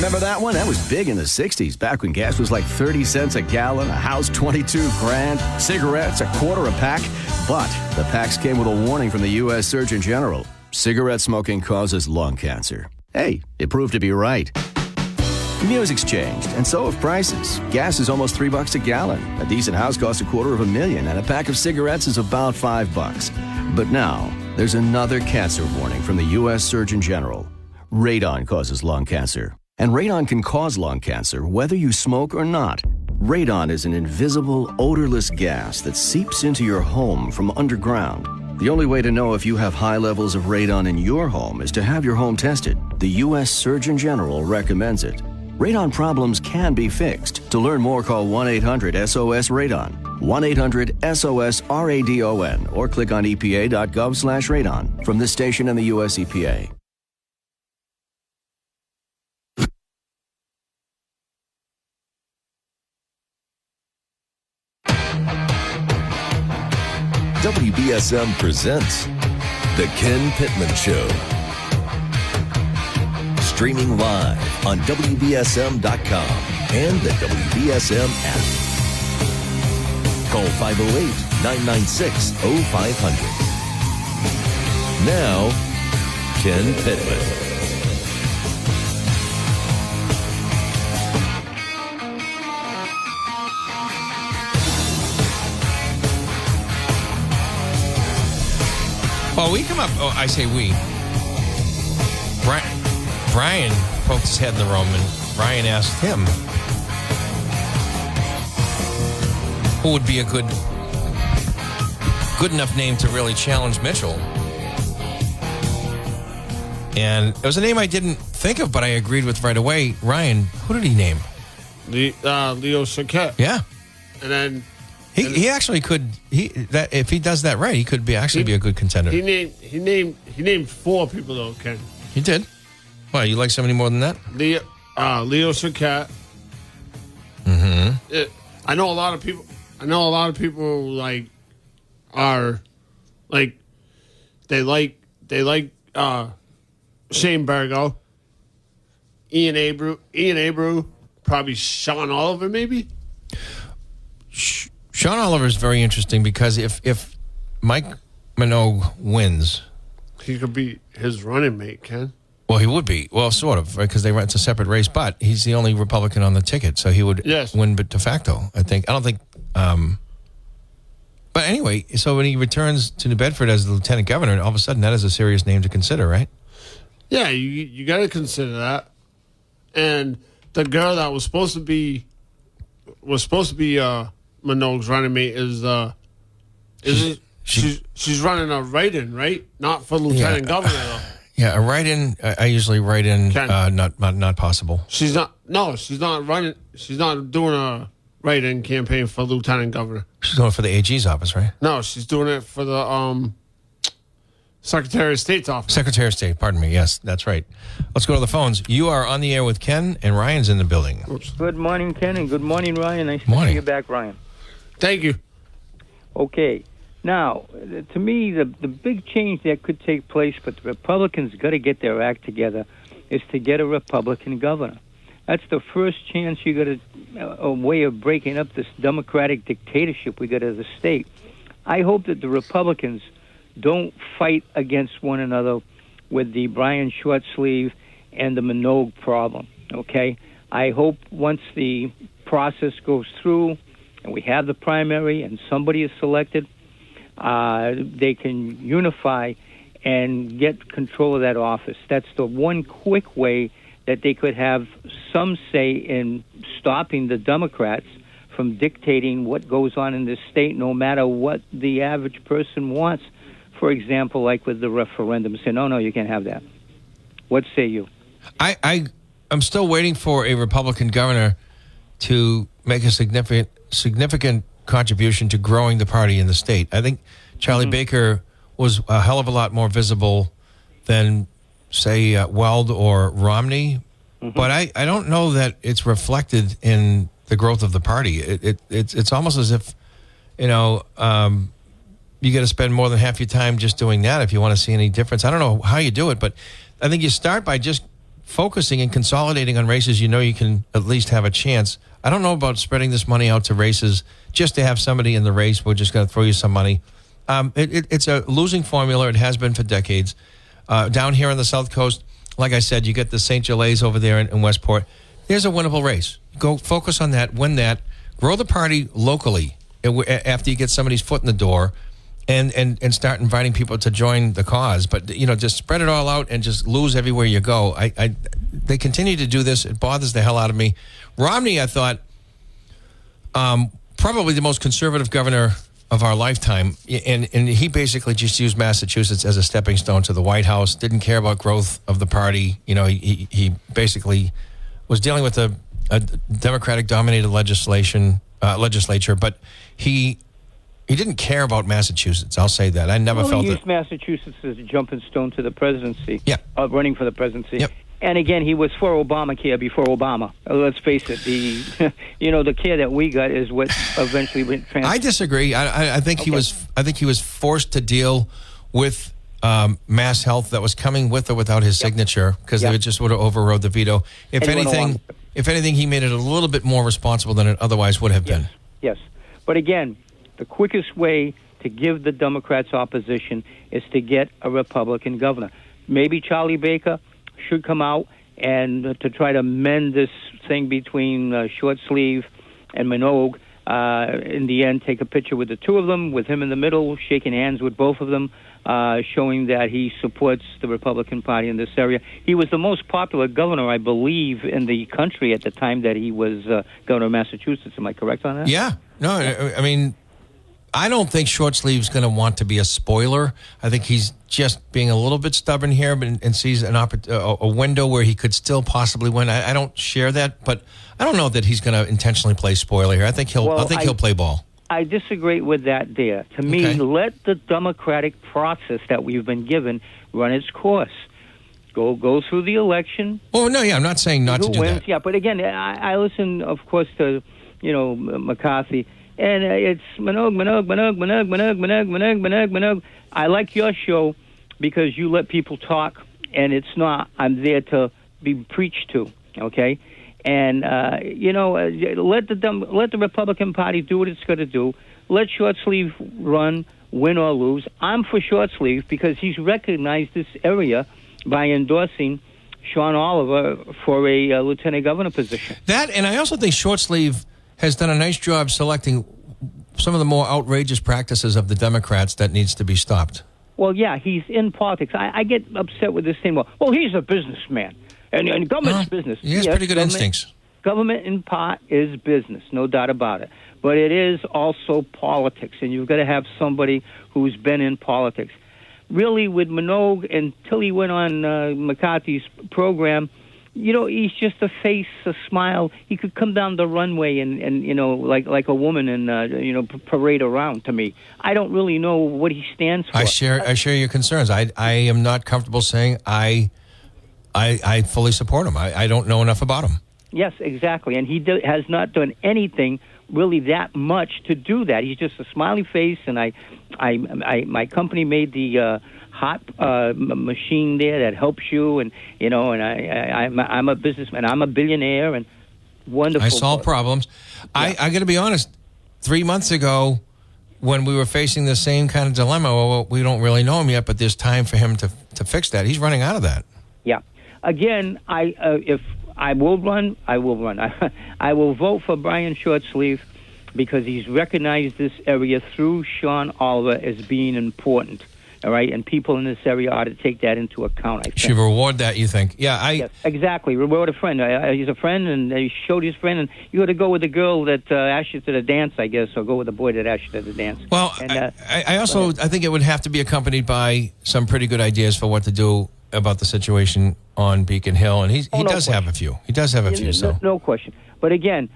Remember that one? That was big in the 60s, back when gas was like 30 cents a gallon, a house 22 grand, cigarettes a quarter a pack. But the packs came with a warning from the U.S. Surgeon General. Cigarette smoking causes lung cancer. Hey, it proved to be right. Music's changed, and so have prices. Gas is almost $3 a gallon. A decent house costs $250,000, and a pack of cigarettes is about $5. But now, there's another cancer warning from the U.S. Surgeon General. Radon causes lung cancer. And radon can cause lung cancer whether you smoke or not. Radon is an invisible, odorless gas that seeps into your home from underground. The only way to know if you have high levels of radon in your home is to have your home tested. The U.S. Surgeon General recommends it. Radon problems can be fixed. To learn more, call 1-800-SOS-RADON, 1-800-SOS-RADON, or click on epa.gov/radon from this station and the U.S. EPA. WBSM presents The Ken Pittman Show. Streaming live on WBSM.com and the WBSM app. Call 508-996-0500. Now, Ken Pittman. Well, we come up, I say we. Brian poked his head in the room, and Brian asked him who would be a good enough name to really challenge Mitchell. And it was a name I didn't think of, but I agreed with right away. Ryan, who did he name? Leo Saquette. Yeah. And then... He actually could. If he does that right, he could be a good contender. He named 4 people though, Ken. He did. Why, you like somebody more than that? Leo Saquette. Mm-hmm. I know a lot of people like are like they like Shane Bergo, Ian Abreu, probably Sean Oliver, maybe. Sean Oliver is very interesting because if Mike Minogue wins, he could be his running mate, Ken. Well, he would be. Well, sort of, right? Because it's a separate race, but he's the only Republican on the ticket, so he would win de facto, I think. I don't think... but anyway, so when he returns to New Bedford as the lieutenant governor, all of a sudden that is a serious name to consider, right? Yeah, you got to consider that. And the girl that was supposed to be Minogue's running mate she's running a write-in, right? Not for lieutenant governor though. Yeah, a write-in. I usually write in. Not possible. She's not running. She's not doing a write-in campaign for lieutenant governor. She's doing it for the AG's office, right? No, she's doing it for the Secretary of State's office. Secretary of State. Pardon me. Yes, that's right. Let's go to the phones. You are on the air with Ken, and Ryan's in the building. Oops. Good morning, Ken, and good morning, Ryan. Nice to see you back, Ryan. Thank you. Okay. Now, to me, the big change that could take place, but the Republicans got to get their act together, is to get a Republican governor. That's the first chance you got a way of breaking up this Democratic dictatorship we got as a state. I hope that the Republicans don't fight against one another with the Brian Shortsleeve and the Minogue problem, okay? I hope once the process goes through and we have the primary and somebody is selected, they can unify and get control of that office. That's the one quick way that they could have some say in stopping the Democrats from dictating what goes on in this state, no matter what the average person wants. For example, like with the referendum, say, no, you can't have that. What say you? I'm still waiting for a Republican governor to make a significant contribution to growing the party in the state. I think Charlie Baker was a hell of a lot more visible than, say, Weld or Romney. But I don't know that it's reflected in the growth of the party. It's almost as if, you got to spend more than half your time just doing that if you want to see any difference. I don't know how you do it, but I think you start by just focusing and consolidating on races you know you can at least have a chance. I don't know about spreading this money out to races just to have somebody in the race. We're just going to throw you some money. It's a losing formula. It has been for decades. Down here on the South Coast, like I said, you get the St. Gelais over there in Westport. There's a winnable race. Go focus on that, win that, grow the party locally after you get somebody's foot in the door and start inviting people to join the cause. But, just spread it all out and just lose everywhere you go. They continue to do this. It bothers the hell out of me. Romney, I thought, probably the most conservative governor of our lifetime, and he basically just used Massachusetts as a stepping stone to the White House, didn't care about growth of the party. He basically was dealing with a Democratic-dominated legislature, but he didn't care about Massachusetts. I'll say that. I never felt he used Massachusetts as a jumping stone to the presidency. Yeah. Running for the presidency. Yep. And again, he was for Obamacare before Obama. Let's face it, the care that we got is what eventually went trans. I disagree. I think he was forced to deal with Mass Health that was coming with or without his signature because they just would have overrode the veto. If anything, he made it a little bit more responsible than it otherwise would have been. Yes. But again, the quickest way to give the Democrats opposition is to get a Republican governor. Maybe Charlie Baker should come out and to try to mend this thing between Short Sleeve and Minogue. In the end, take a picture with the two of them, with him in the middle, shaking hands with both of them, showing that he supports the Republican Party in this area. He was the most popular governor, I believe, in the country at the time that he was governor of Massachusetts. Am I correct on that? Yeah. No, I mean, I don't think Short Sleeve's going to want to be a spoiler. I think he's just being a little bit stubborn here and sees a window where he could still possibly win. I don't share that, but I don't know that he's going to intentionally play spoiler here. I think he'll play ball. I disagree with that there. To me, let the democratic process that we've been given run its course. Go through the election. Oh, no, yeah, I'm not saying not to do that. Yeah, but again, I listen, of course, to, McCarthy. And it's Minogue. I like your show because you let people talk, and it's not, I'm there to be preached to, okay? And, let the Republican Party do what it's going to do. Let Short Sleeve run, win or lose. I'm for Short Sleeve because he's recognized this area by endorsing Sean Oliver for a lieutenant governor position. That, and I also think Short Sleeve has done a nice job selecting some of the more outrageous practices of the Democrats that needs to be stopped. Well, yeah, he's in politics. I get upset with this thing. Well, he's a businessman, and government's business. He has pretty good instincts. Government, in part, is business, no doubt about it. But it is also politics, and you've got to have somebody who's been in politics. Really, with Minogue, until he went on McCarthy's program, he's just a face, a smile. He could come down the runway and like a woman and, parade around to me. I don't really know what he stands for. I share your concerns. I am not comfortable saying I fully support him. I don't know enough about him. Yes, exactly. And he has not done anything really that much to do that. He's just a smiley face, and my company made the hot machine there that helps you, and I'm a businessman, I'm a billionaire, and wonderful. I solve problems. Yeah. I got to be honest. 3 months ago, when we were facing the same kind of dilemma, we don't really know him yet, but there's time for him to fix that. He's running out of that. Yeah. Again, if I will run, I will run. I will vote for Brian Shortsleeve because he's recognized this area through Sean Oliver as being important. All right, and people in this area ought to take that into account, I think. Should reward that, you think? Yeah, Yes, exactly. Reward a friend. He's a friend, and he showed his friend, and you ought to go with the girl that asked you to the dance, I guess, or go with the boy that asked you to the dance. Well, and, I think it would have to be accompanied by some pretty good ideas for what to do about the situation on Beacon Hill, and he does have a few. He does have a few, so. No question. But again,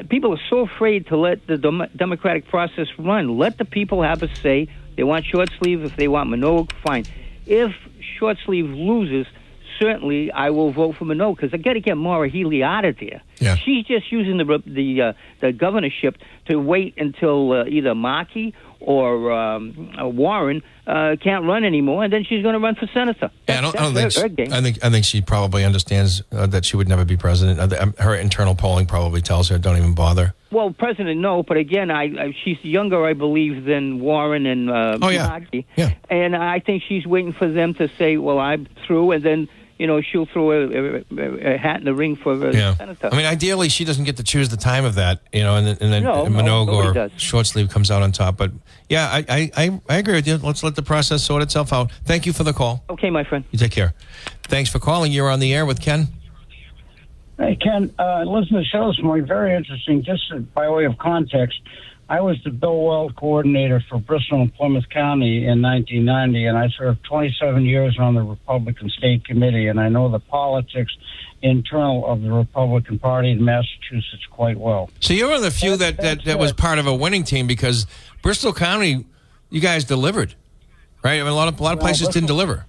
people are so afraid to let the democratic process run. Let the people have a say. They want Short Sleeve. If they want Minogue, fine. If Short Sleeve loses, certainly I will vote for Minogue because I got to get Maura Healey out of there. Yeah. She's just using the governorship to wait until either Markey or Warren can't run anymore, and then she's going to run for senator. Yeah, Her game. I think she probably understands that she would never be president. Her internal polling probably tells her, don't even bother. Well, president, no, but again, she's younger, I believe, than Warren and Markey. Yeah. And I think she's waiting for them to say, well, I'm through, and then, she'll throw a hat in the ring for senator. I mean, ideally, she doesn't get to choose the time of that, and then Minogue nobody or does. Shortsleeve comes out on top. But, yeah, I agree with you. Let's let the process sort itself out. Thank you for the call. Okay, my friend. You take care. Thanks for calling. You're on the air with Ken. Hey, Ken, listen to the show this morning. Very interesting. Just by way of context, I was the Bill Weld coordinator for Bristol and Plymouth County in 1990, and I served 27 years on the Republican State Committee, and I know the politics internal of the Republican Party in Massachusetts quite well. So you're one of the few that was part of a winning team, because Bristol County, you guys delivered, right? I mean, a lot of places didn't deliver.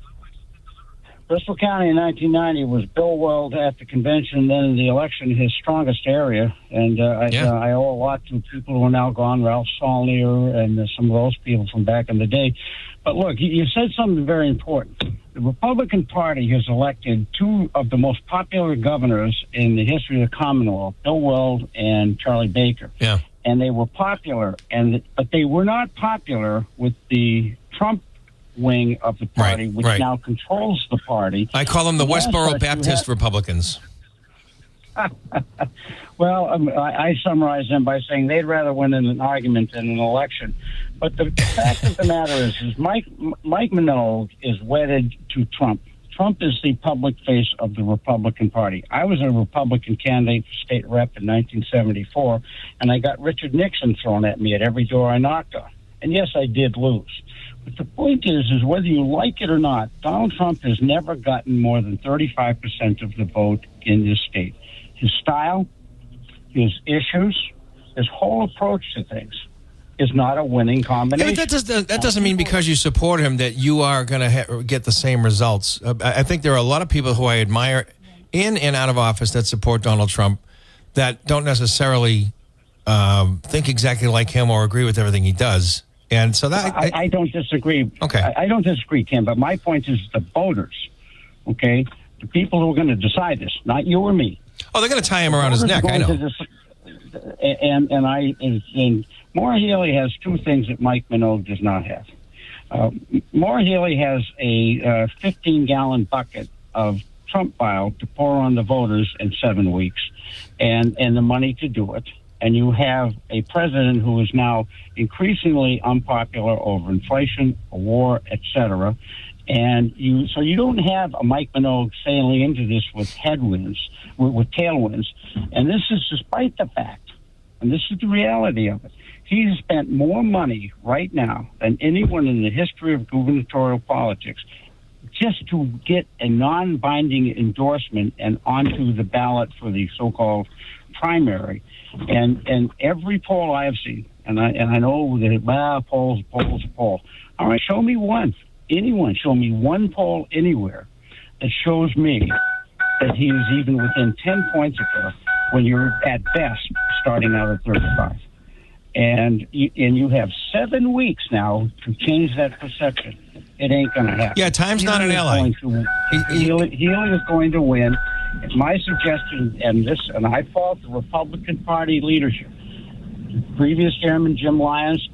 Bristol County in 1990 was Bill Weld at the convention, then in the election, his strongest area. And I owe a lot to people who are now gone, Ralph Saulnier and some of those people from back in the day. But look, you said something very important. The Republican Party has elected two of the most popular governors in the history of the Commonwealth, Bill Weld and Charlie Baker. Yeah. And they were popular, but they were not popular with the Trump wing of the party, which now controls the party. I call them the Westboro Baptist Republicans. Well, I summarize them by saying they'd rather win in an argument than an election. But the fact of the matter is Mike Minogue is wedded to Trump. Trump is the public face of the Republican Party. I was a Republican candidate for state rep in 1974, and I got Richard Nixon thrown at me at every door I knocked on. And yes, I did lose. But the point is whether you like it or not, Donald Trump has never gotten more than 35% of the vote in this state. His style, his issues, his whole approach to things is not a winning combination. Yeah, that doesn't mean because you support him that you are going to get the same results. I think there are a lot of people who I admire in and out of office that support Donald Trump that don't necessarily think exactly like him or agree with everything he does. And so that I don't disagree. Okay. I don't disagree, Tim, but my point is the voters, okay, the people who are going to decide this, not you or me. Oh, they're going to tie him around his neck, I know. And Maura Healey has two things that Mike Minogue does not have. Maura Healey has a 15-gallon bucket of Trump bile to pour on the voters in 7 weeks and the money to do it. And you have a president who is now increasingly unpopular over inflation, a war, etc. And so you don't have a Mike Minogue sailing into this with headwinds, with tailwinds. And this is despite the fact, and this is the reality of it, he's spent more money right now than anyone in the history of gubernatorial politics just to get a non-binding endorsement and onto the ballot for the so-called primary. And every poll I have seen, and I know that polls. All right, show me one. Anyone, show me one poll anywhere that shows me that he is even within 10 points of her when you're at best starting out at 35. And you have 7 weeks now to change that perception. It ain't going to happen. Yeah, time's not an ally. Healy is going to win. My suggestion, and I fault the Republican Party leadership, previous chairman Jim Lyons,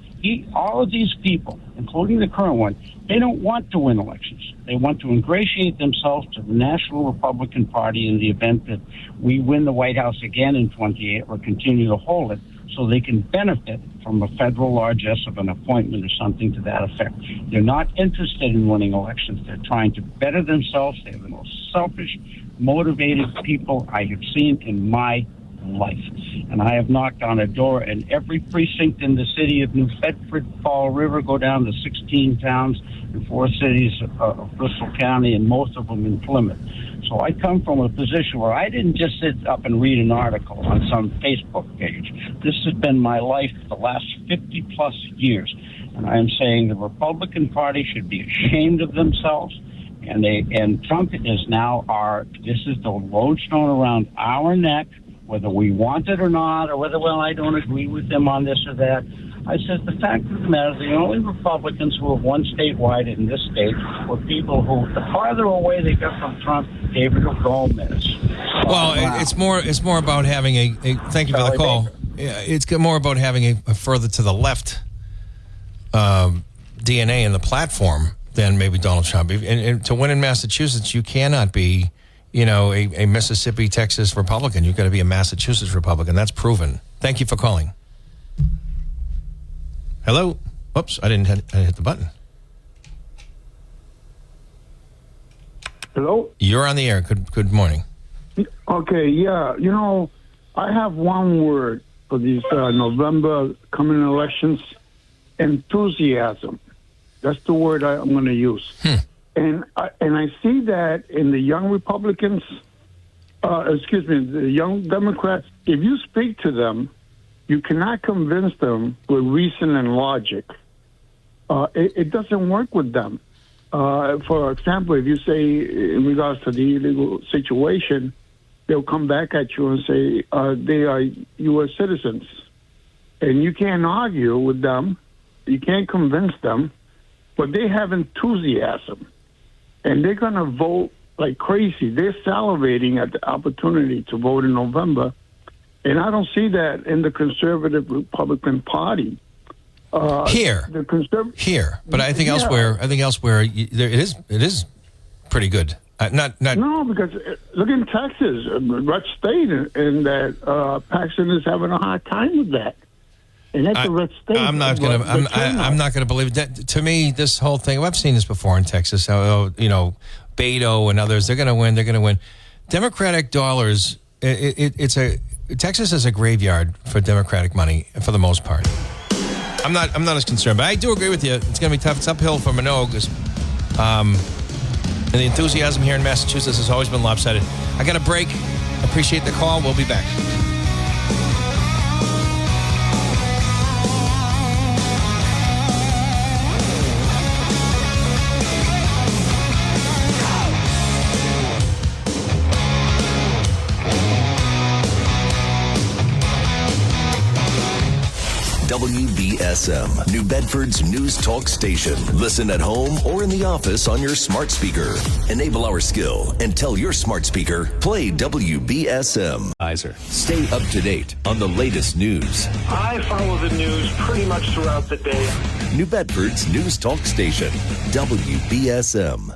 all of these people, including the current one, they don't want to win elections. They want to ingratiate themselves to the National Republican Party in the event that we win the White House again in 28 or continue to hold it, so they can benefit from a federal largesse of an appointment or something to that effect. They're not interested in winning elections. They're trying to better themselves. They're the most selfish, motivated people I have seen in my life. And I have knocked on a door in every precinct in the city of New Bedford, Fall River, go down to 16 towns and 4 cities of Bristol County, and most of them in Plymouth. So I come from a position where I didn't just sit up and read an article on some Facebook page. This has been my life for the last 50-plus years. And I am saying the Republican Party should be ashamed of themselves. And Trump is now this is the lodestone around our neck whether we want it or not, or whether, well, I don't agree with them on this or that. I said, the fact of the matter is the only Republicans who have won statewide in this state were people who, the farther away they got from Trump, David Gomez. Well, it's more about having a thank you for the call. Yeah, it's more about having a further to the left DNA in the platform than maybe Donald Trump. And to win in Massachusetts, you cannot be, a Mississippi, Texas Republican. You've got to be a Massachusetts Republican. That's proven. Thank you for calling. Hello. Whoops, I didn't hit the button. Hello? You're on the air. Good morning. Okay, yeah. I have one word for these November coming elections: enthusiasm. That's the word I'm going to use. And I see that in the young Republicans, the young Democrats. If you speak to them, you cannot convince them with reason and logic. It doesn't work with them. For example, if you say in regards to the illegal situation, they'll come back at you and say they are U.S. citizens. And you can't argue with them. You can't convince them. But they have enthusiasm. And they're going to vote like crazy. They're salivating at the opportunity to vote in November. And I don't see that in the conservative Republican Party. Here, but I think elsewhere. I think elsewhere it is pretty good. Not. No, because look in Texas, red state, and that Paxton is having a hard time with that. And that's a red state. I'm not gonna believe that. To me, this whole thing. I've seen this before in Texas. Beto and others. They're gonna win. Democratic dollars. Texas is a graveyard for Democratic money for the most part. I'm not as concerned, but I do agree with you. It's going to be tough. It's uphill for Minogue. And the enthusiasm here in Massachusetts has always been lopsided. I got a break. Appreciate the call. We'll be back. WBSM, New Bedford's news talk station. Listen at home or in the office on your smart speaker. Enable our skill and tell your smart speaker, play WBSM. Stay up to date on the latest news. I follow the news pretty much throughout the day. New Bedford's news talk station, WBSM.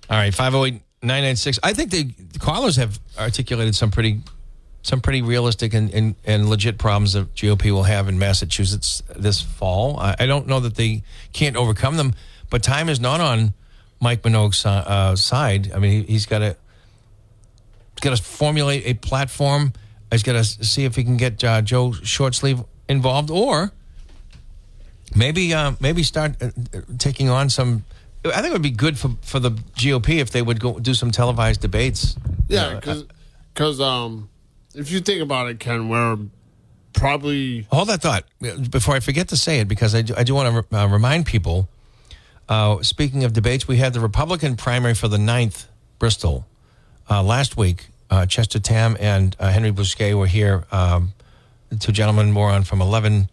All right, 508-996. I think the callers have articulated some pretty realistic and legit problems that GOP will have in Massachusetts this fall. I don't know that they can't overcome them, but time is not on Mike Minogue's side. I mean, he's got to formulate a platform. He's got to see if he can get Joe Shortsleeve involved, or maybe start taking on some. I think it would be good for the GOP if they would go do some televised debates. Yeah, because if you think about it, Ken, we're probably... Hold that thought before I forget to say it, because I do want to remind people, speaking of debates, we had the Republican primary for the 9th, Bristol, last week. Chester Tam and Henry Bousquet were here. The two gentlemen were on from 11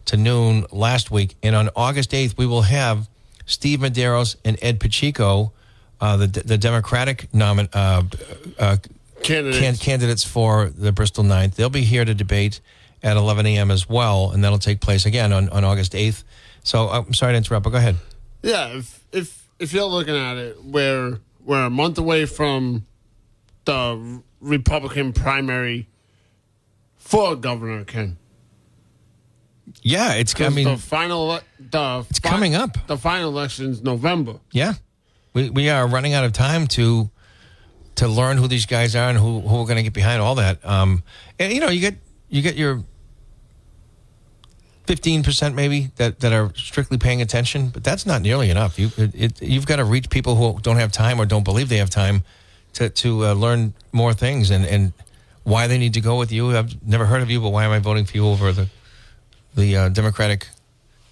to noon last week. And on August 8th, we will have Steve Medeiros and Ed Pacheco, the Democratic candidates for the Bristol 9th. They'll be here to debate at 11 a.m. as well, and that'll take place again on August 8th. So I'm sorry to interrupt, but go ahead. Yeah, if you're looking at it, we're a month away from the Republican primary for governor, Ken. Yeah, it's coming. It's coming up. The final election's November. Yeah, we are running out of time to learn who these guys are and who we're going to get behind all that. And you get your 15% maybe that are strictly paying attention, but that's not nearly enough. You've got to reach people who don't have time or don't believe they have time to learn more things and why they need to go with you. I've never heard of you, but why am I voting for you over the Democratic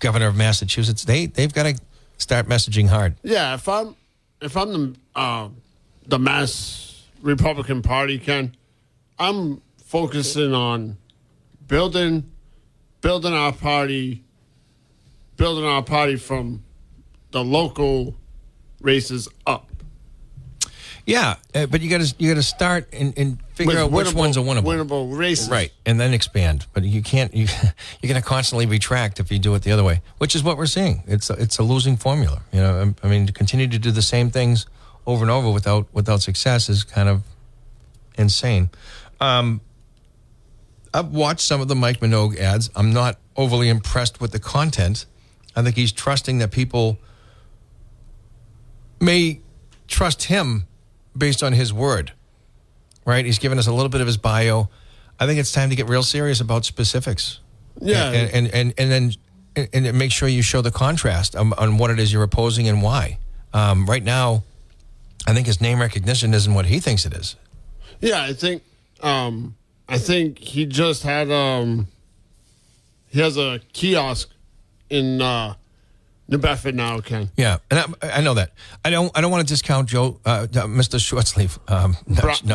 governor of Massachusetts? They've got to start messaging hard. Yeah, if I'm the Mass Republican Party, Ken, I'm focusing on building our party from the local races up. Yeah, but you got to start and figure out which ones are winnable. Winnable races, right, and then expand. But you can't. You're going to constantly retract if you do it the other way, which is what we're seeing. It's a losing formula. You know, I mean, to continue to do the same things over and over without success is kind of insane. I've watched some of the Mike Minogue ads. I'm not overly impressed with the content. I think he's trusting that people may trust him based on his word, right? He's given us a little bit of his bio. I think it's time to get real serious about specifics. Yeah. And then make sure you show the contrast on what it is you're opposing and why. Right now, I think his name recognition isn't what he thinks it is. Yeah, I think he just had he has a kiosk in New Bedford now, Ken. Yeah, and I know that. I don't want to discount Joe, Mr. Shortsleeve. Not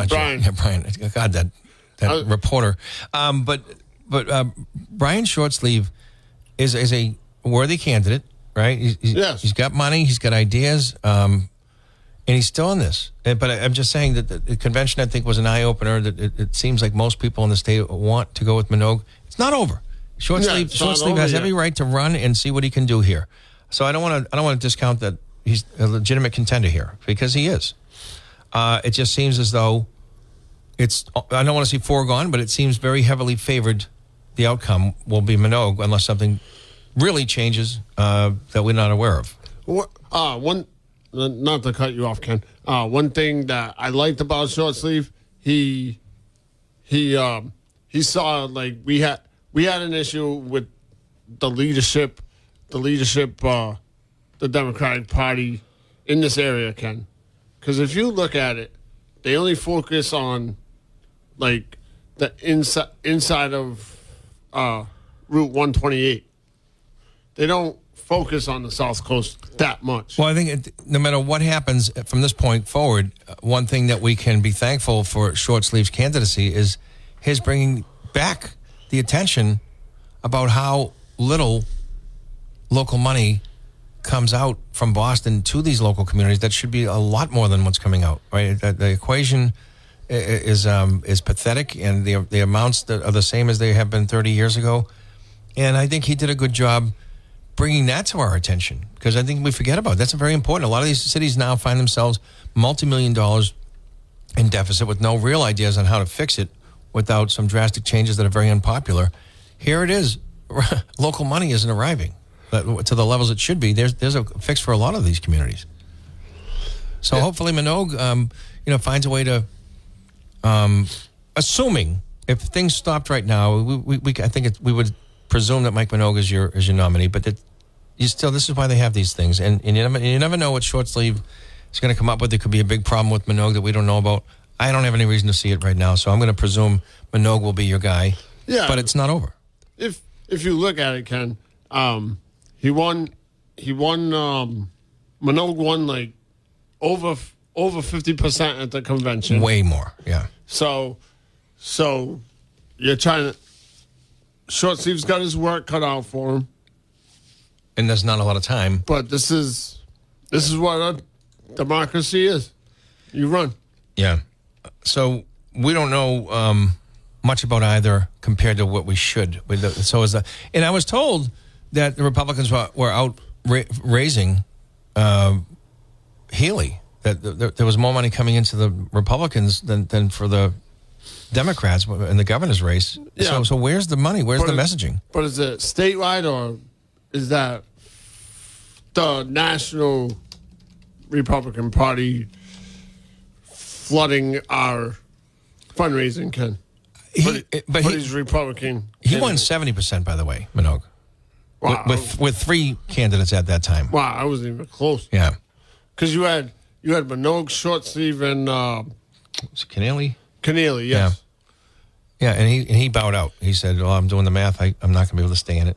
Brian. Joe. Yeah, Brian. God, that reporter. But Brian Shortsleeve is a worthy candidate, right? Yes. He's got money. He's got ideas. And he's still in this. But I'm just saying that the convention, I think, was an eye-opener. That it seems like most people in the state want to go with Minogue. It's not over. Shortsleeve has every right to run and see what he can do here. So I don't want to discount that he's a legitimate contender here, because he is. It just seems as though I don't want to see foregone, but it seems very heavily favored. The outcome will be Minogue unless something really changes that we're not aware of. Not to cut you off, Ken. One thing that I liked about Shortsleeve, he saw, like, we had an issue with the leadership, the Democratic Party in this area, Ken. Because if you look at it, they only focus on, like, the inside of Route 128. They don't focus on the South Coast that much. Well, I think no matter what happens from this point forward, one thing that we can be thankful for Shortsleeve's candidacy is his bringing back the attention about how little local money comes out from Boston to these local communities. That should be a lot more than what's coming out, right? The equation is pathetic, and the amounts that are the same as they have been 30 years ago. And I think he did a good job bringing that to our attention, because I think we forget about it. That's very important. A lot of these cities now find themselves multi-million dollars in deficit with no real ideas on how to fix it without some drastic changes that are very unpopular. Here it is. Local money isn't arriving to the levels it should be. There's a fix for a lot of these communities. So hopefully Minogue, finds a way to, assuming if things stopped right now, I think we would presume that Mike Minogue is your nominee, but this is why they have these things, and you never know what Shortsleeve is going to come up with. There could be a big problem with Minogue that we don't know about. I don't have any reason to see it right now, so I'm going to presume Minogue will be your guy. Yeah, but it's not over. If you look at it, Ken, he won. Minogue won like over 50% at the convention. Way more, yeah. So you're trying to. Shortsleeve's got his work cut out for him, and there's not a lot of time. But this is what a democracy is. You run. Yeah. So we don't know much about either compared to what we should. And I was told that the Republicans were out raising Healy. That there was more money coming into the Republicans than for the Democrats in the governor's race. Yeah. So where's the money? Where's the messaging? But is it statewide, or is that the national Republican Party flooding our fundraising, Ken? He's Republican. He won 70%, by the way, Minogue. Wow. With three candidates at that time. Wow, I wasn't even close. Yeah. Because you had Minogue, Shortsleeve, and was it Keneally? Keneally, yes. Yeah, and he bowed out. He said, "Well, I'm doing the math. I'm not going to be able to stay in it."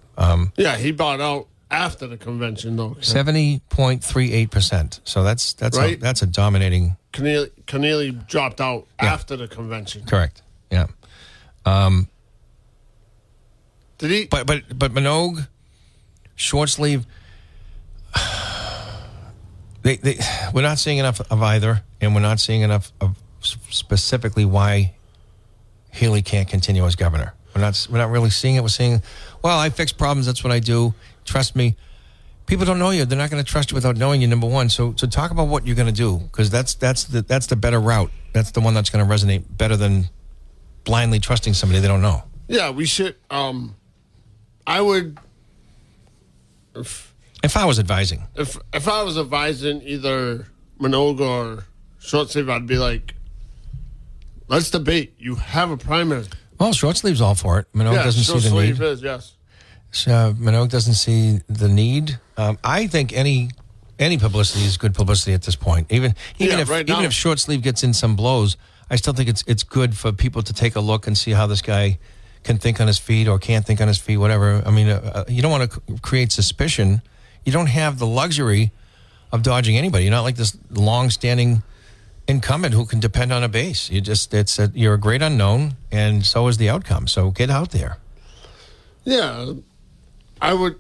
He bowed out after the convention, though. 70.38%. So that's right? That's a dominating. Keneally dropped out after the convention. Correct. Yeah. Did he? But Minogue, short sleeve. We're not seeing enough of either, and we're not seeing enough of specifically why Healy can't continue as governor. We're not really seeing it. We're seeing, well, I fix problems. That's what I do. Trust me. People don't know you. They're not going to trust you without knowing you. Number one. So talk about what you're going to do, because that's the better route. That's the one that's going to resonate better than blindly trusting somebody they don't know. Yeah, we should. I would. If I was advising, if I was advising either Minogue or Short Sleeve, I'd be like, let's debate. You have a primary. Well, Short Sleeve's all for it. Minogue doesn't see the Short Sleeve need. is, yes. Minogue doesn't see the need. I think any publicity is good publicity at this point. Even if Short Sleeve gets in some blows, I still think it's good for people to take a look and see how this guy can think on his feet or can't think on his feet, whatever. I mean, you don't want to create suspicion. You don't have the luxury of dodging anybody. You're not like this long-standing incumbent who can depend on a base. You're a great unknown, and so is the outcome. So get out there. Yeah, I would.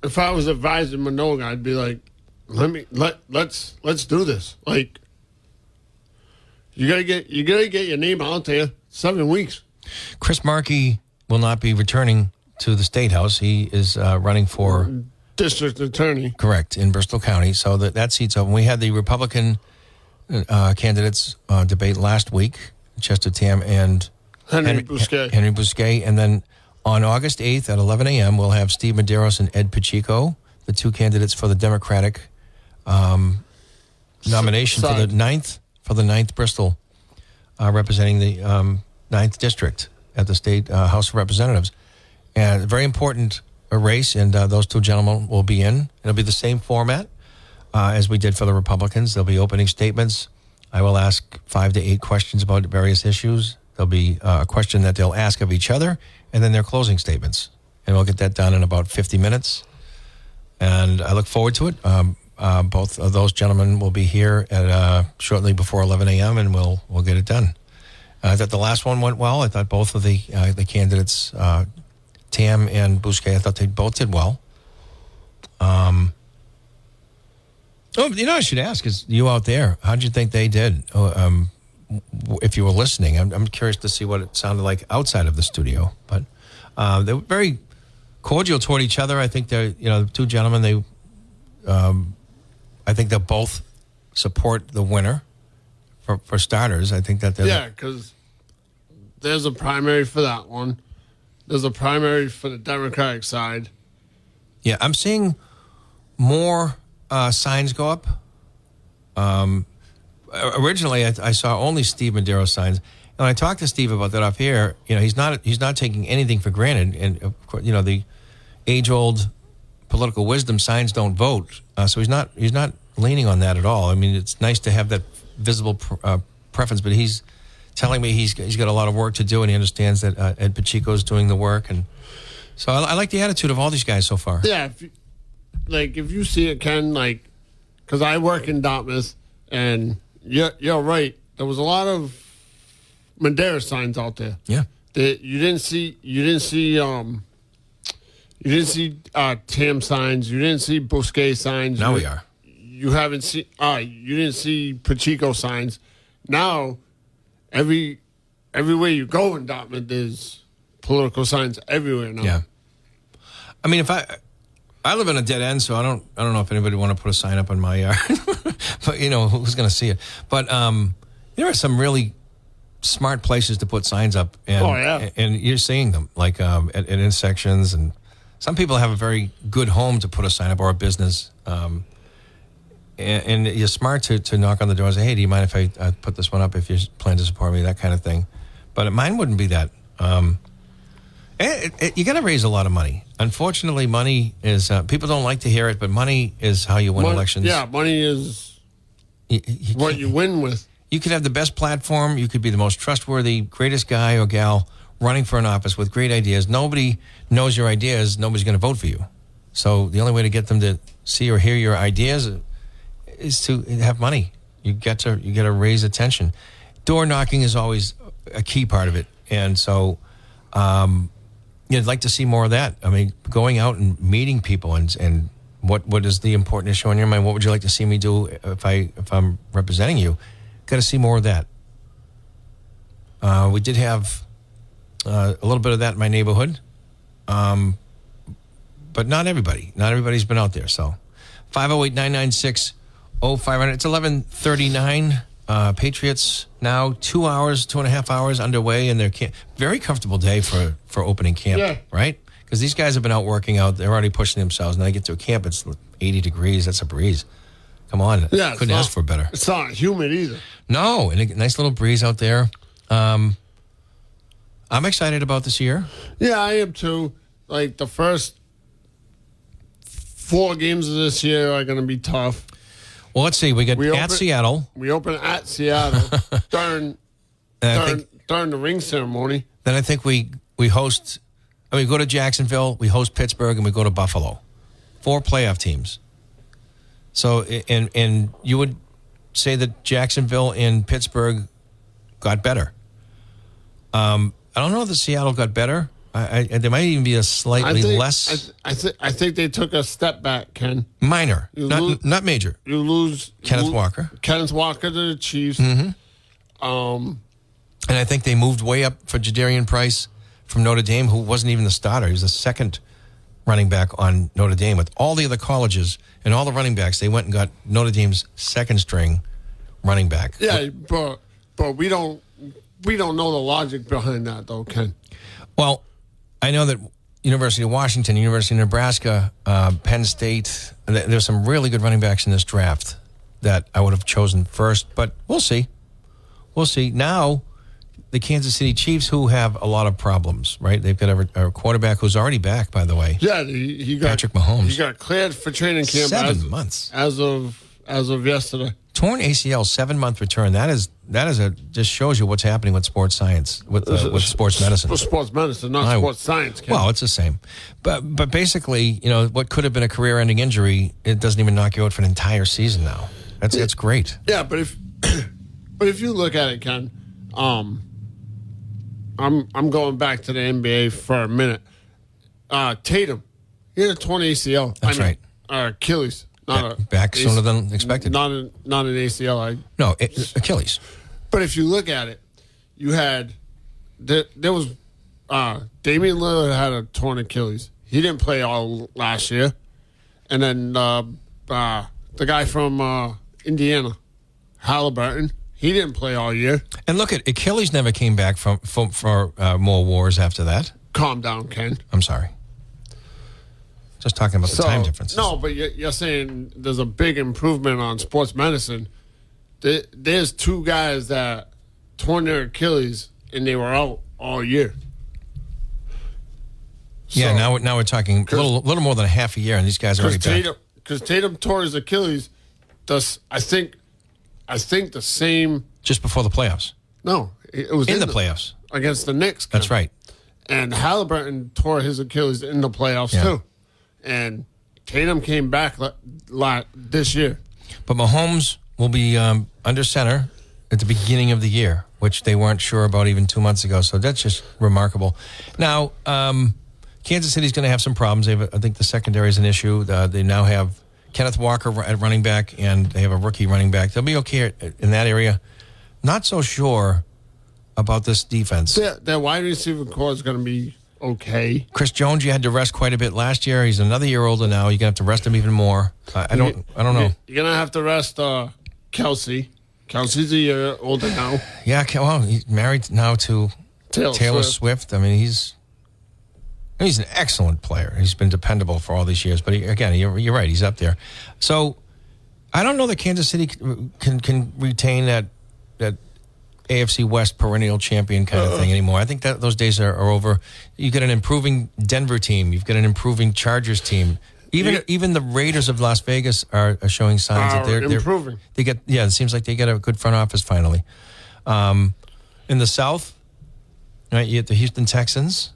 If I was advising Minogue, I'd be like, let's do this. Like, you gotta get your name out there. 7 weeks. Chris Markey will not be returning to the State House. He is running for district attorney. Correct, in Bristol County. So that seat's open. We had the Republican candidates debate last week, Chester Tam and Henry Bousquet. Henry Bousquet. And then on August 8th at 11 a.m., we'll have Steve Medeiros and Ed Pacheco, the two candidates for the Democratic nomination for the 9th Bristol, representing the 9th District at the State House of Representatives. And a very important race, and those two gentlemen will be in. It'll be the same format as we did for the Republicans. There'll be opening statements. I will ask 5 to 8 questions about various issues. There'll be a question that they'll ask of each other, and then their closing statements. And we'll get that done in about 50 minutes. And I look forward to it. Both of those gentlemen will be here at shortly before 11 a.m., and we'll get it done. I thought the last one went well. I thought both of the candidates, Tam and Bousquet, I thought they both did well. I should ask, is you out there, how did you think they did? If you were listening, I'm curious to see what it sounded like outside of the studio. But they were very cordial toward each other. I think they're, the two gentlemen, I think they'll both support the winner. For starters, I think that because there's a primary for that one. There's a primary for the Democratic side. Yeah, I'm seeing more signs go up. Originally, I saw only Steve Medeiros signs. And when I talked to Steve about that off here, he's not taking anything for granted. And of course, the age-old political wisdom, signs don't vote. So he's not leaning on that at all. I mean, it's nice to have that visible preference, but he's telling me he's got a lot of work to do, and he understands that Ed Pacheco's doing the work, and so I like the attitude of all these guys so far. Yeah, if you see it, Ken, because I work in Dartmouth, and you're right. There was a lot of Medeiros signs out there. Yeah, you didn't see Tam signs. You didn't see Bousquet signs. Now we are. You haven't seen. You didn't see Pacheco signs. Now, everywhere you go in Dartmouth, there's political signs everywhere now. Yeah. I mean, if I live in a dead end, so I don't know if anybody want to put a sign up in my yard, but who's going to see it? But there are some really smart places to put signs up, and and you're seeing them at intersections, and some people have a very good home to put a sign up or a business. And you're smart to knock on the door and say, hey, do you mind if I put this one up if you plan to support me, that kind of thing. But mine wouldn't be that. You got to raise a lot of money. Unfortunately, money is, people don't like to hear it, but money is how you win elections. Yeah, money is what you win with. You could have the best platform. You could be the most trustworthy, greatest guy or gal running for an office with great ideas. Nobody knows your ideas. Nobody's going to vote for you. So the only way to get them to see or hear your ideas is to have money. You got to raise attention. Door knocking is always a key part of it, And so you'd like to see more of that. I mean, going out and meeting people and what is the important issue on your mind? What would you like to see me do if I'm representing you? Got to see more of that. We did have a little bit of that in my neighborhood, but not everybody. Not everybody's been out there. So 508-996-0500. It's 11:39. Patriots now 2.5 hours underway in their camp. Very comfortable day for opening camp, right? Because these guys have been out working out. They're already pushing themselves. And they get to a camp, it's 80 degrees. That's a breeze. Come on. Yeah, couldn't ask for better. It's not humid either. No, and a nice little breeze out there. I'm excited about this year. Yeah, I am too. Like the first 4 games of this year are going to be tough. Well, let's see. We got Seattle. We open at Seattle during the ring ceremony. Then I think we host. We go to Jacksonville. We host Pittsburgh, and we go to Buffalo. 4 playoff teams. So, and you would say that Jacksonville and Pittsburgh got better. I don't know that Seattle got better. There might even be a slightly less. I think they took a step back, Ken. Minor, not major. You lose Kenneth Walker. Kenneth Walker to the Chiefs. Mm-hmm. And I think they moved way up for Jadarian Price from Notre Dame, who wasn't even the starter. He was the second running back on Notre Dame. With all the other colleges and all the running backs, they went and got Notre Dame's second string running back. Yeah, but we don't know the logic behind that, though, Ken. Well, I know that University of Washington, University of Nebraska, Penn State, there's some really good running backs in this draft that I would have chosen first, but we'll see. We'll see. Now, the Kansas City Chiefs, who have a lot of problems, right? They've got a quarterback who's already back, by the way. Yeah, he got Patrick Mahomes. He got cleared for training camp 7 months as of yesterday. Torn ACL, 7-month return. That just shows you what's happening with sports science, with sports medicine. With sports medicine, not sports science. Ken. Well, it's the same, but basically, what could have been a career-ending injury, it doesn't even knock you out for an entire season now. That's great. Yeah, but if you look at it, Ken, I'm going back to the NBA for a minute. Tatum, he had a torn ACL. That's right. Achilles. Back sooner than expected. Not an ACL. No, Achilles. But if you look at it, you had there was Damian Lillard had a torn Achilles. He didn't play all last year, and then the guy from Indiana, Halliburton, he didn't play all year. And look at Achilles never came back for more wars after that. Calm down, Ken. I'm sorry. Just talking about the time differences. No, but you're saying there's a big improvement on sports medicine. There's 2 guys that torn their Achilles and they were out all year. Yeah, now we're talking a little more than a half a year, and these guys are already back. Because Tatum tore his Achilles, I think the same. Just before the playoffs. No, it was in the playoffs against the Knicks. That's right. And Halliburton tore his Achilles in the playoffs too. And Tatum came back this year. But Mahomes will be under center at the beginning of the year, which they weren't sure about even 2 months ago. So that's just remarkable. Now, Kansas City's going to have some problems. I think the secondary is an issue. They now have Kenneth Walker at running back, and they have a rookie running back. They'll be okay in that area. Not so sure about this defense. Their wide receiver core is going to be okay. Chris Jones, you had to rest quite a bit last year. He's another year older now. You're going to have to rest him even more. I don't know. You're going to have to rest Kelsey. Kelsey's a year older now. Yeah, well, he's married now to Taylor Swift. I mean, he's an excellent player. He's been dependable for all these years. But you're right. He's up there. So I don't know that Kansas City can retain that AFC West perennial champion kind of thing anymore. I think that those days are over. You've got an improving Denver team. You've got an improving Chargers team. Even the Raiders of Las Vegas are showing signs that they're improving. It seems like they get a good front office finally. In the South, right, you get the Houston Texans.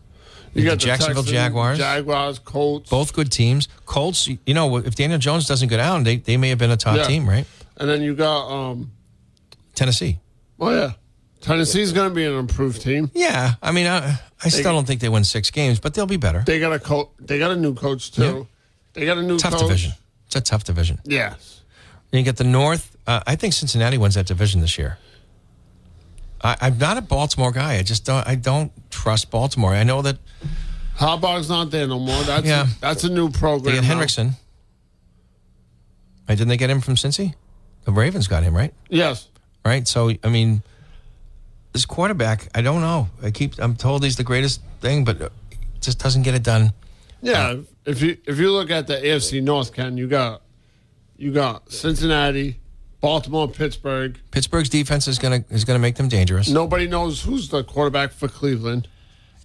You got the Jacksonville Jaguars, Colts. Both good teams. Colts, if Daniel Jones doesn't go down, they may have been a top team, right? And then you got Tennessee. Oh, yeah. Tennessee's going to be an improved team. Yeah, I mean, I still don't think they win 6 games, but they'll be better. They got a new coach too. Yeah. They got a new Tough coach. division. It's a tough division. Yes. And you get the North. I think Cincinnati wins that division this year. I'm not a Baltimore guy. I don't trust Baltimore. I know that Harbaugh's not there no more. That's a new program. they get Hendrickson. Right, didn't they get him from Cincy? The Ravens got him, right? Yes. Right. So I mean, this quarterback, I don't know. I'm told he's the greatest thing, but it just doesn't get it done. Yeah. If you look at the AFC North, Ken, you got Cincinnati, Baltimore, Pittsburgh. Pittsburgh's defense is gonna make them dangerous. Nobody knows who's the quarterback for Cleveland.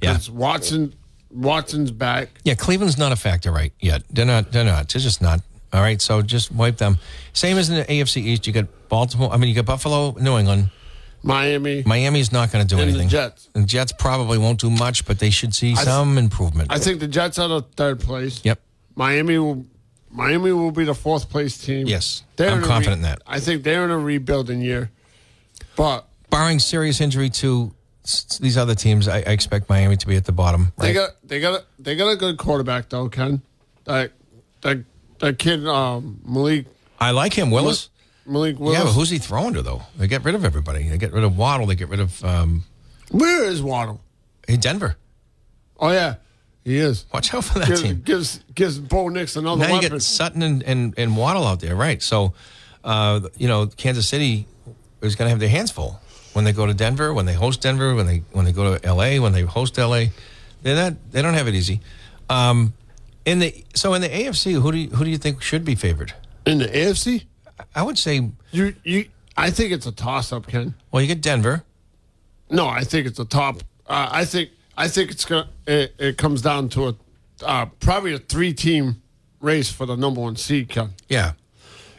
Yeah. It's Watson's back. Yeah, Cleveland's not a factor right yet. They're not. They're just not. All right, so just wipe them. Same as in the AFC East, you got Baltimore. I mean, you got Buffalo, New England, Miami. Miami's not going to do anything. The Jets. The Jets probably won't do much, but they should see some improvement. I think the Jets are the 3rd place. Yep. Miami will be the 4th place team. Yes, I'm confident in that. I think they're in a rebuilding year, but barring serious injury to these other teams, I expect Miami to be at the bottom. Right? They got a good quarterback though, Ken. That kid Malik. I like him, Willis. Malik Willis. Yeah, but who's he throwing to though? They get rid of everybody. They get rid of Waddle. They get rid of. Where is Waddle? In Denver. Oh yeah, he is. Watch out for that team. Gives Bo Nix another now weapon. You get Sutton and Waddle out there, right? So, Kansas City is going to have their hands full when they go to Denver, when they host Denver, when they go to L.A., when they host L.A. They don't have it easy. In the AFC, who do you think should be favored? In the AFC, I would say I think it's a toss-up, Ken. Well, you get Denver. No, I think it's a top. I think it's gonna. It comes down to probably a 3-team race for the number 1 seed, Ken. Yeah,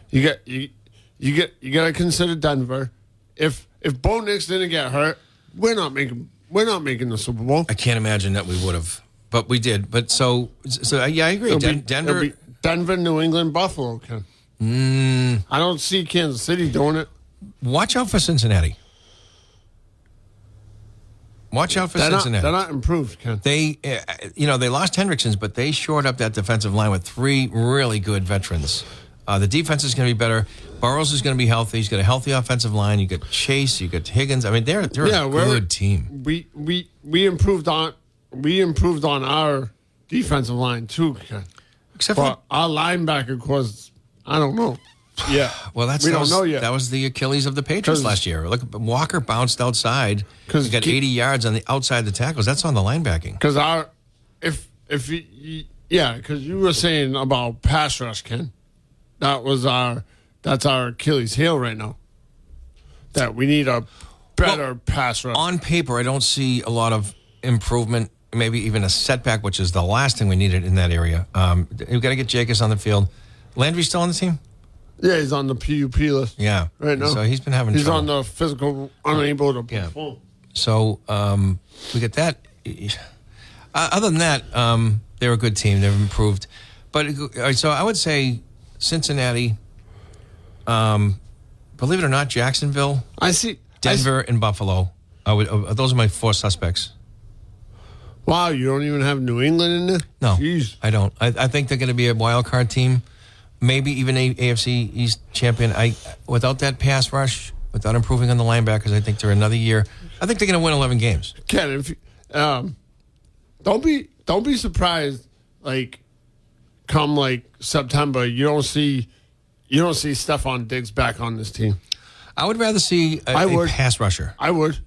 you got to consider Denver. If Bo Nix didn't get hurt, we're not making the Super Bowl. I can't imagine that we would have. But we did. But so yeah, I agree. Denver, Denver, New England, Buffalo. Ken. I don't see Kansas City doing it. Watch out for Cincinnati. Watch out for Cincinnati. They're not improved, Ken. They lost Hendrickson's, but they shored up that defensive line with 3 really good veterans. The defense is going to be better. Burrows is going to be healthy. He's got a healthy offensive line. You got Chase. You got Higgins. I mean, they're a good team. We improved on our defensive line too, Ken. Except for our linebacker was, I don't know. Yeah. Well, we don't know yet. That was the Achilles of the Patriots last year. Look, Walker bounced outside. He got 80 yards on the outside of the tackles. That's on the linebacking. Because because you were saying about pass rush, Ken. That's our Achilles heel right now. That we need a better pass rush. On paper, I don't see a lot of improvement. Maybe even a setback, which is the last thing we needed in that area. We've got to get Jacobs on the field. Landry's still on the team? Yeah, he's on the PUP list. Yeah. Right now. So he's been having trouble. He's on the physical, unable to perform. So we get that. Other than that, they're a good team. They've improved. But so I would say Cincinnati, believe it or not, Jacksonville, Denver, and Buffalo. Those are my 4 suspects. Wow, you don't even have New England in there? No, Jeez. I don't. I think they're going to be a wild card team, maybe even a AFC East champion. Without that pass rush, without improving on the linebackers, I think they're another year. I think they're going to win 11 games. Ken, if don't be surprised. Come September, you don't see Stephon Diggs back on this team. I would rather see a pass rusher. I would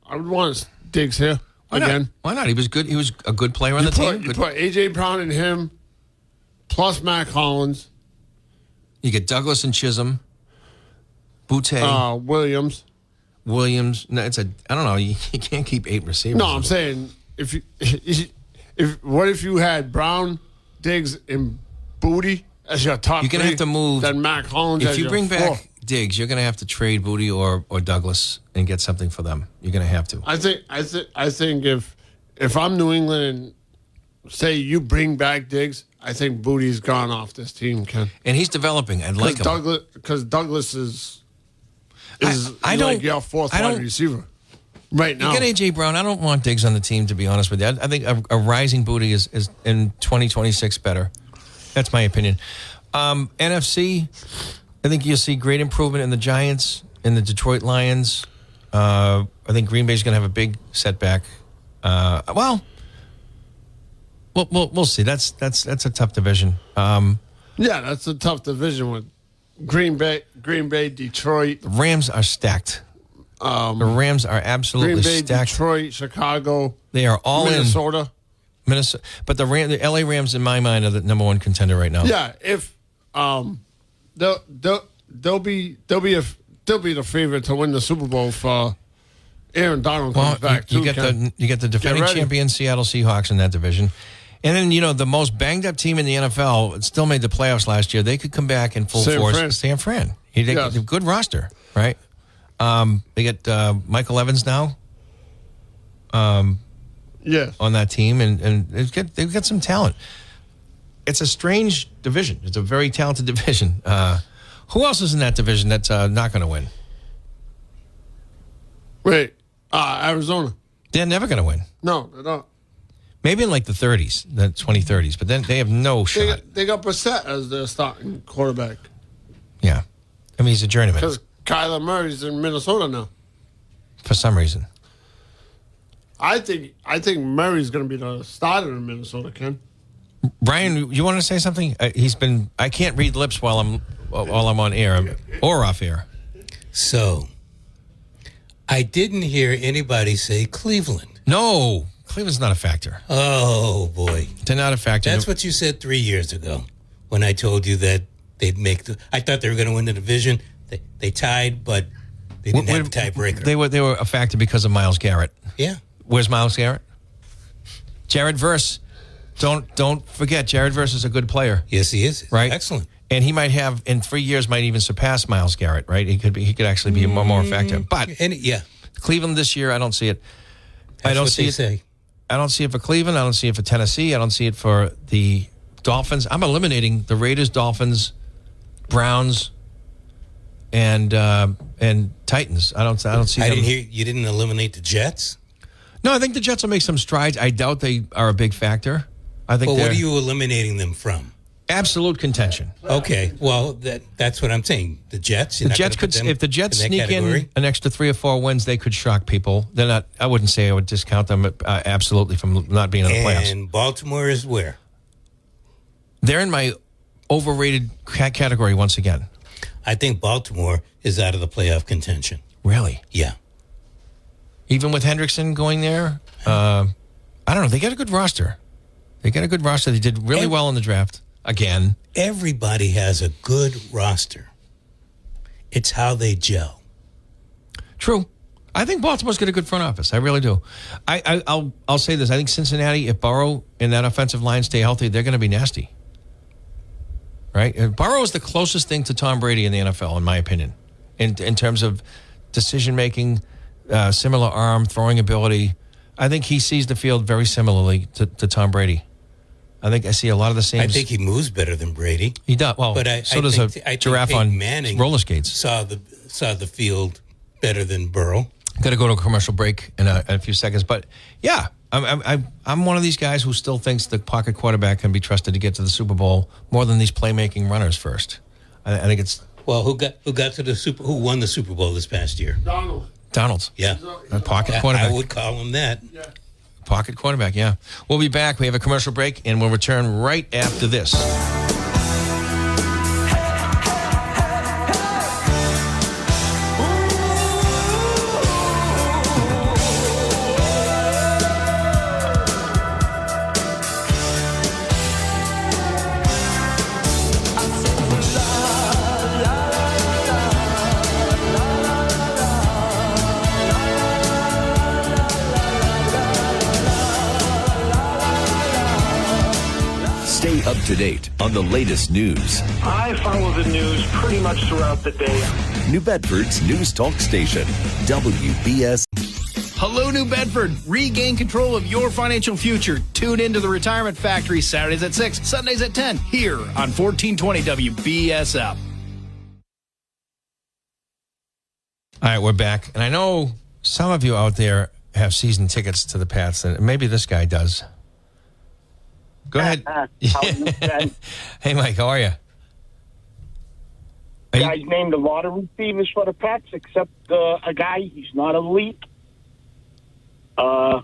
want Diggs here. Again. Why not? He was good. He was a good player on the team. You put A.J. Brown and him, plus Matt Collins. You get Douglas and Chisholm. Boutte. Williams. No, I don't know. You can't keep 8 receivers. No, I'm saying what if you had Brown, Diggs, and Boutte as your top? You're gonna have to move. Then Matt Collins. If you bring back Diggs, you're gonna have to trade Boutte or Douglas and get something for them. You're gonna have to. I think if I'm New England and say you bring back Diggs, I think Boutte's gone off this team, Ken. And he's developing. I'd like him. Because Douglas is your 4th wide receiver. right now. You get A.J. Brown. I don't want Diggs on the team, to be honest with you. I think a rising Booty is in 2026 better. That's my opinion. NFC, I think you'll see great improvement in the Giants, in the Detroit Lions. I think Green Bay's going to have a big setback. We'll see. That's a tough division. Yeah, that's a tough division with Green Bay, Detroit. The Rams are stacked. The Rams are absolutely Green Bay, stacked. Detroit, Chicago. They are all Minnesota. Minnesota. But the LA Rams, in my mind, are the number one contender right now. Yeah, if they'll be the favorite to win the Super Bowl for Aaron Donald comes back too. You get the defending champion Seattle Seahawks in that division. And then, the most banged up team in the NFL still made the playoffs last year. They could come back in full force. San Fran. Yes. A good roster, right? They get Michael Evans now. Yes. On that team, and they've got some talent. It's a strange division. It's a very talented division. Who else is in that division that's not going to win? Wait, Arizona. They're never going to win. No, they're not. Maybe in like the 30s, the 2030s, but then they have no shot. They got Brissett as their starting quarterback. Yeah. I mean, he's a journeyman. Because Kyler Murray's in Minnesota now. For some reason. I think Murray's going to be the starter in Minnesota, Ken. Brian, you want to say something? I can't read lips while I'm on air or off air. So, I didn't hear anybody say Cleveland. No. Cleveland's not a factor. Oh, boy. They're not a factor. That's what you said 3 years ago when I told you that they'd make I thought they were going to win the division. They tied, but they didn't have a tiebreaker. They were a factor because of Myles Garrett. Yeah. Where's Myles Garrett? Jared Verse. Don't forget, Jared Verse is a good player. Yes, he is. Right? Excellent. And he might have, in 3 years, might even surpass Myles Garrett, right? He could actually be more effective. But Cleveland this year, I don't see it. I don't see it. I don't see it for Cleveland. I don't see it for Tennessee. I don't see it for the Dolphins. I'm eliminating the Raiders, Dolphins, Browns, and Titans. I don't see. I didn't hear you didn't eliminate the Jets. No, I think the Jets will make some strides. I doubt they are a big factor. I think. Well, what are you eliminating them from? Absolute contention. Okay, well that's what I'm saying. The Jets. The Jets could, if the Jets sneak in an extra 3 or 4 wins, they could shock people. They're not. I wouldn't say I would discount them absolutely from not being in the playoffs. And Baltimore is where? They're in my overrated category once again. I think Baltimore is out of the playoff contention. Really? Yeah. Even with Hendrickson going there, I don't know. They got a good roster. They did really well in the draft. Again. Everybody has a good roster. It's how they gel. True. I think Baltimore's got a good front office. I really do. I'll say this. I think Cincinnati, if Burrow and that offensive line stay healthy, they're going to be nasty. Right? And Burrow is the closest thing to Tom Brady in the NFL, in my opinion, in terms of decision-making, similar arm, throwing ability. I think he sees the field very similarly to Tom Brady. I think I see a lot of the same. I think he moves better than Brady. He does. Well, but so does a giraffe on Manning roller skates. Saw the field better than Burrow. Got to go to a commercial break in a few seconds, but yeah, I'm one of these guys who still thinks the pocket quarterback can be trusted to get to the Super Bowl more than these playmaking runners first. I think it's who got to the who won the Super Bowl this past year? Donald's. Yeah, a pocket quarterback. I would call him that. Yeah. Pocket quarterback, yeah. We'll be back. We have a commercial break, and we'll return right after this. Stay up to date on the latest news. I follow the news pretty much throughout the day. New Bedford's news talk station, WBSM. Hello, New Bedford. Regain control of your financial future. Tune into the Retirement Factory Saturdays at 6, Sundays at 10, here on 1420 WBSM. All right, we're back. And I know some of you out there have season tickets to the Pats, and maybe this guy does. Go ahead. Hey, Mike, how are you? Guys named a lot of receivers for the Pats, except a guy. He's not elite. I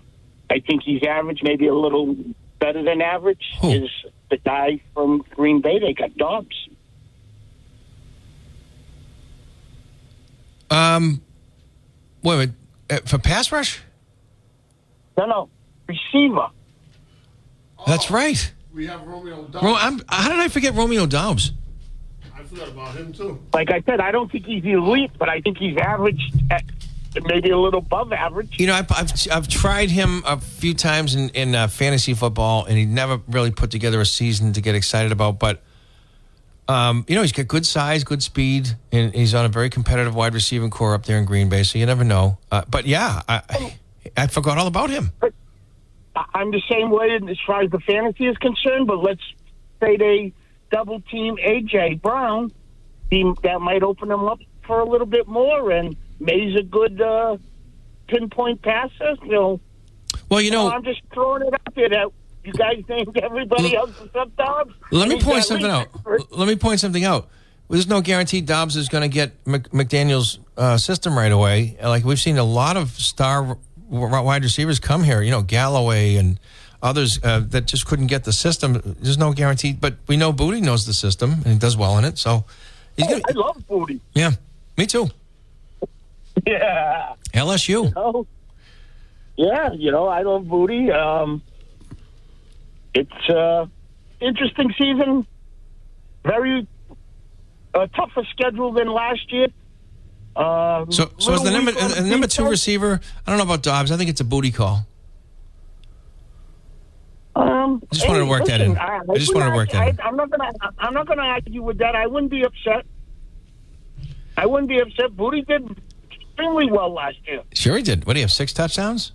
think he's average, maybe a little better than average. Who? Is the guy from Green Bay? They got Dobbs. Wait a minute. For pass rush? No, receiver. That's right. We have Romeo Dobbs. How did I forget Romeo Dobbs? I forgot about him, too. Like I said, I don't think he's elite, but I think he's average, maybe a little above average. You know, I've tried him a few times in fantasy football, and he never really put together a season to get excited about. But, you know, he's got good size, good speed, and he's on a very competitive wide receiving core up there in Green Bay, so you never know. But, yeah, I forgot all about him. I'm the same way as far as the fantasy is concerned, but let's say they double-team A.J. Brown. That might open them up for a little bit more, and May's a good pinpoint passer. Well, you know, I'm just throwing it out there that you guys named everybody else except Dobbs. Let me point something out. There's no guarantee Dobbs is going to get McDaniel's system right away. Like, we've seen a lot of star wide receivers come here, you know, Galloway and others that just couldn't get the system. There's no guarantee, but we know Booty knows the system and he does well in it. So he's gonna. I love Booty. Yeah, me too. Yeah. LSU. Yeah, I love Booty. It's interesting season. Very tougher schedule than last year. So is the number two receiver? I don't know about Dobbs. I think it's a Booty call. I just wanted to work that in. I just wanted to work that in. I'm not gonna argue with that. I wouldn't be upset. Booty did extremely well last year. Sure he did. What do you have? 6 touchdowns?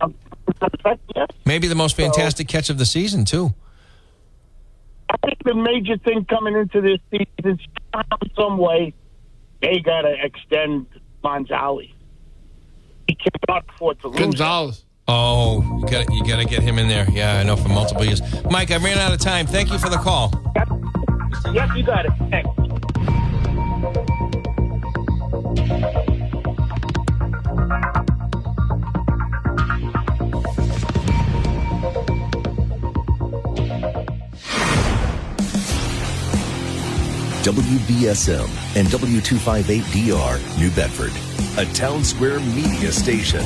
Yeah. Maybe the most fantastic catch of the season too. I think the major thing coming into this season, some way, they gotta extend Gonzalez. He cannot afford to lose. Gonzalez. Oh, you got to get him in there. Yeah, I know, for multiple years. Mike, I ran out of time. Thank you for the call. Yep, you got it. Thanks. WBSM and W258DR, New Bedford, a Town Square media station.